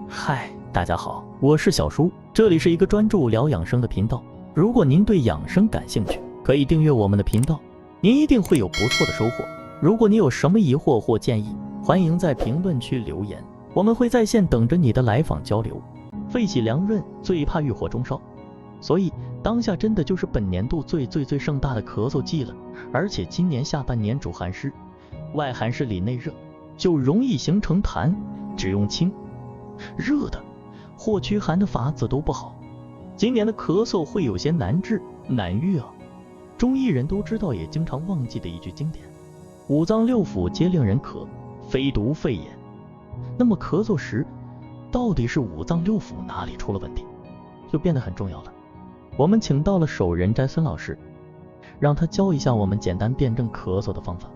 嗨，大家好，我是小叔，这里是一个专注聊养生的频道。如果您对养生感兴趣，可以订阅我们的频道，您一定会有不错的收获。如果你有什么疑惑或建议，欢迎在评论区留言，我们会在线等着你的来访交流。肺气凉润最怕郁火中烧，所以当下真的就是本年度最盛大的咳嗽季了。而且今年下半年主寒湿，外寒湿里内热，就容易形成痰，只用清热的或驱寒的法子都不好。今年的咳嗽会有些难治难愈啊，中医人都知道也经常忘记的一句经典，五脏六腑皆令人咳，非独肺也。那么咳嗽时到底是五脏六腑哪里出了问题，就变得很重要了。我们请到了守仁斋孙老师，让他教一下我们简单辩证咳嗽的方法，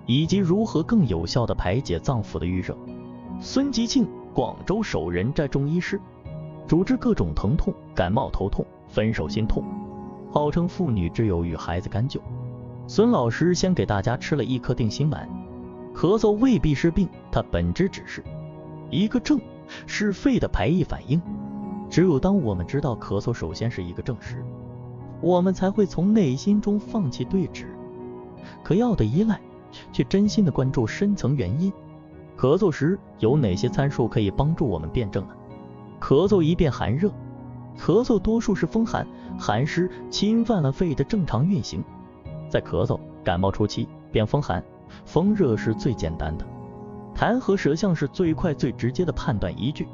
以及如何更有效地排解脏腑的郁热。孙吉庆，广州守仁斋中医师，主治各种疼痛、感冒、头痛、分手、心痛，号称妇女之友与孩子干救。孙老师先给大家吃了一颗定心丸。咳嗽未必是病，它本质只是一个症，是肺的排异反应。只有当我们知道咳嗽首先是一个症时，我们才会从内心中放弃对治嗑药的依赖，去真心的关注深层原因。咳嗽时有哪些参数可以帮助我们辩证呢？咳嗽一变寒热，咳嗽多数是风寒，寒湿侵犯了肺的正常运行。在咳嗽、感冒初期变风寒、风热是最简单的，痰和舌象是最快最直接的判断依据。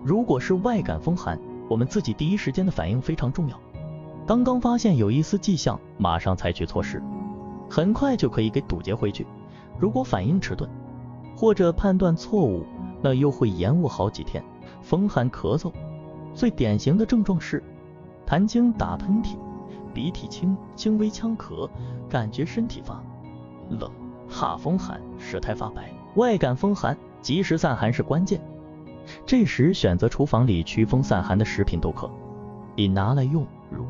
如果是外感风寒，我们自己第一时间的反应非常重要。刚刚发现有一丝迹象，马上采取措施，很快就可以给堵截回去。如果反应迟钝或者判断错误，那又会延误好几天。风寒咳嗽最典型的症状是痰清、打喷嚏、鼻涕清、轻微呛咳，感觉身体发冷。怕风寒，舌苔发白，外感风寒，及时散寒是关键。这时选择厨房里驱风散寒的食品都可以拿来用，如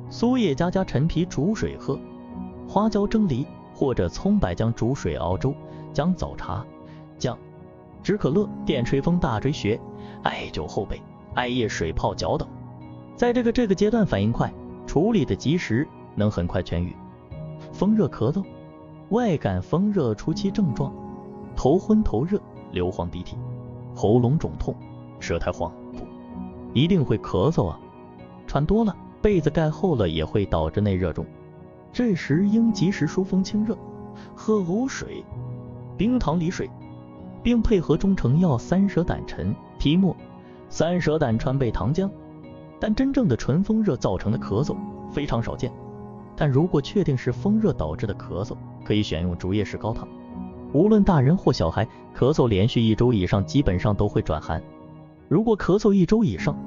苏叶加陈皮煮水喝，花椒蒸梨或者葱白姜煮水熬粥，姜枣茶姜止可乐、电吹风、大椎穴、艾灸后背、艾叶水泡脚等。在这个阶段反应快，处理的及时，能很快痊愈。风热咳嗽，外感风热初期症状：头昏头热、流黄鼻涕、喉咙肿痛、舌苔黄不一定会咳嗽啊，喘多了被子盖厚了也会导致内热重，这时应及时疏风清热，喝藕水、冰糖梨水，并配合中成药三蛇胆陈皮末、三蛇胆川贝糖浆。但真正的纯风热造成的咳嗽非常少见，但如果确定是风热导致的咳嗽，可以选用竹叶石膏汤。无论大人或小孩，咳嗽连续1周以上基本上都会转寒。如果咳嗽1周以上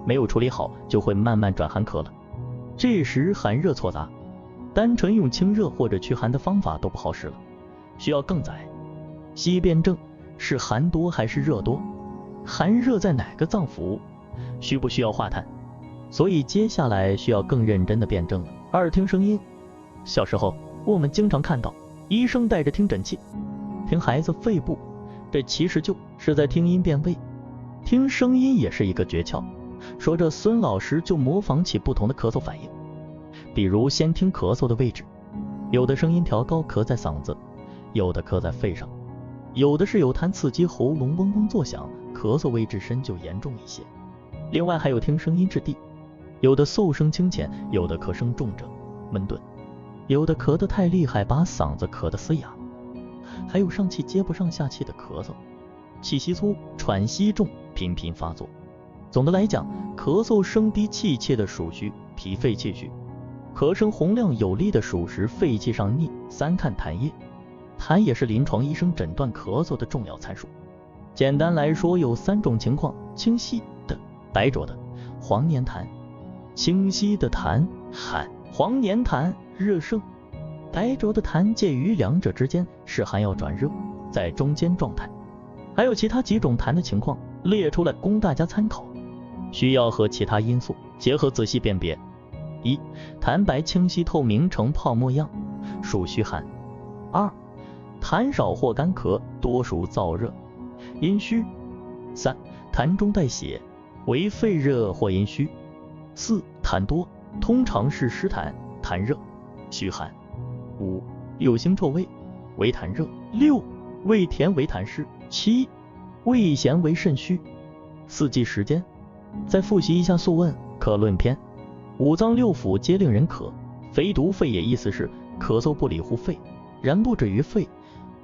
没有处理好，就会慢慢转寒咳了。这时寒热错杂，单纯用清热或者驱寒的方法都不好使了，需要更仔细辩证，是寒多还是热多，寒热在哪个脏腑，需不需要化痰。所以接下来需要更认真的辩证了。二、听声音。小时候我们经常看到医生带着听诊器听孩子肺部，这其实就是在听音辨位。听声音也是一个诀窍。说着孙老师就模仿起不同的咳嗽反应，比如先听咳嗽的位置，有的声音调高咳在嗓子，有的咳在肺上，有的是有痰刺激喉咙嗡嗡作响，咳嗽位置深就严重一些。另外还有听声音质地，有的嗽声清浅，有的咳声重者闷顿，有的咳得太厉害把嗓子咳得嘶哑，还有上气接不上下气的咳嗽，气息粗，喘息重，频频发作。总的来讲，咳嗽声低气切的属虚，脾肺气虚；咳声洪亮有力的属实，肺气上逆。三、看痰液。痰也是临床医生诊断咳嗽的重要参数。简单来说有3种情况：清晰的、白浊的、黄黏痰。清晰的痰寒，黄黏痰热盛，白浊的痰介于两者之间，是寒要转热，在中间状态。还有其他几种痰的情况列出来供大家参考，需要和其他因素结合仔细辨别。1. 痰白清晰透明呈泡沫样，属虚寒。2. 痰少或干咳，多属燥热，阴虚。3. 痰中带血，为肺热或阴虚。4. 痰多，通常是湿痰、痰热、虚寒。5. 有腥臭味，为痰热。6. 味甜为痰湿。7. 味咸为肾虚。4季时间。再复习一下《素问·咳论篇》：五脏六腑皆令人咳，非独肺也。意思是咳嗽不理乎肺，然不止于肺，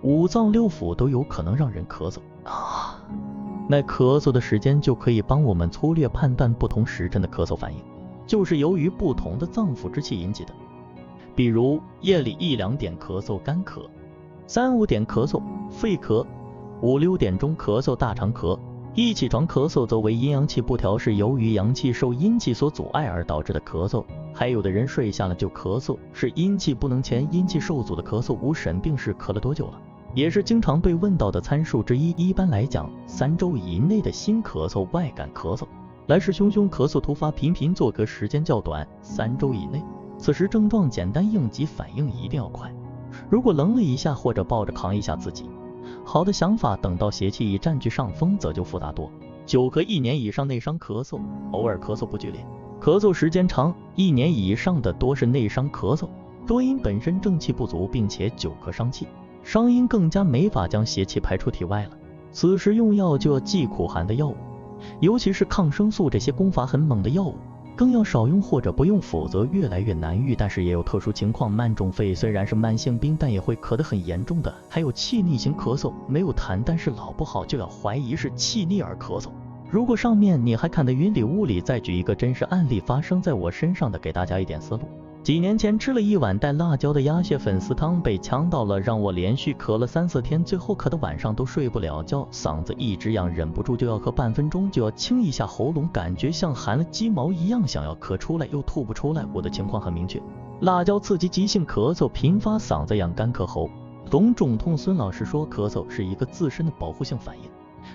五脏六腑都有可能让人咳嗽啊。那咳嗽的时间就可以帮我们粗略判断不同时辰的咳嗽反应，就是由于不同的脏腑之气引起的。比如夜里1-2点咳嗽干咳，3-5点咳嗽肺咳，5-6点钟咳嗽大肠咳，一起床咳嗽则为阴阳气不调，是由于阳气受阴气所阻碍而导致的咳嗽。还有的人睡下了就咳嗽，是阴气不能前，阴气受阻的咳嗽。无审病是咳了多久了，也是经常被问到的参数之一。一般来讲，3周以内的新咳嗽、外感咳嗽，来势汹汹、咳嗽突发、频频作咳时间较短，3周以内，此时症状简单，应急反应一定要快。如果愣了一下或者抱着扛一下自己好的想法，等到邪气已占据上风，则就复杂多。久咳1年以上内伤咳嗽，偶尔咳嗽不剧烈，咳嗽时间长1年以上的多是内伤咳嗽，多因本身正气不足，并且久咳伤气，伤阴更加没法将邪气排出体外了。此时用药就要忌苦寒的药物，尤其是抗生素这些攻伐很猛的药物，更要少用或者不用，否则越来越难愈。但是也有特殊情况，慢中肺虽然是慢性病，但也会咳得很严重的。还有气逆型咳嗽，没有痰但是老不好，就要怀疑是气逆而咳嗽。如果上面你还看得云里雾里，再举一个真实案例发生在我身上的，给大家一点思路。几年前吃了1碗带辣椒的鸭血粉丝汤，被呛到了，让我连续咳了3-4天，最后咳的晚上都睡不了觉，嗓子一直痒，忍不住就要咳，半分钟就要清一下喉咙，感觉像含了鸡毛一样，想要咳出来又吐不出来。我的情况很明确，辣椒刺激急性咳嗽，频发嗓子痒、干咳喉，懂肿痛。孙老师说咳嗽是一个自身的保护性反应，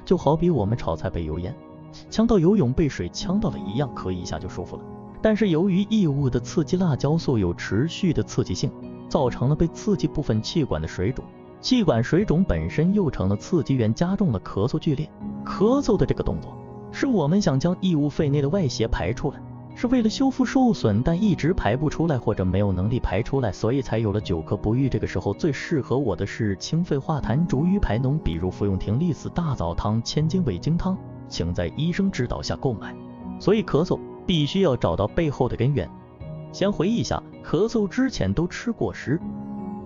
就好比我们炒菜被油烟呛到，游泳被水呛到了一样，咳一下就舒服了。但是由于异物的刺激，辣椒素有持续的刺激性，造成了被刺激部分气管的水肿，气管水肿本身又成了刺激源，加重了咳嗽剧烈。咳嗽的这个动作是我们想将异物肺内的外邪排出来，是为了修复受损但一直排不出来或者没有能力排出来，所以才有了久咳不愈。这个时候最适合我的是清肺化痰、逐瘀排脓，比如服用葶苈子大枣汤、千金味精汤，请在医生指导下购买。所以咳嗽必须要找到背后的根源。先回忆一下，咳嗽之前都吃过食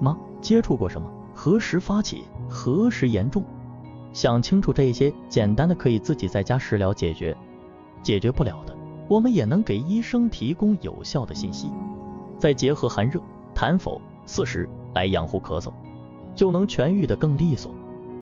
吗？接触过什么？何时发起？何时严重？想清楚这些，简单的可以自己在家食疗解决，解决不了的，我们也能给医生提供有效的信息。再结合寒热、痰否、4时来养护咳嗽，就能痊愈的更利索。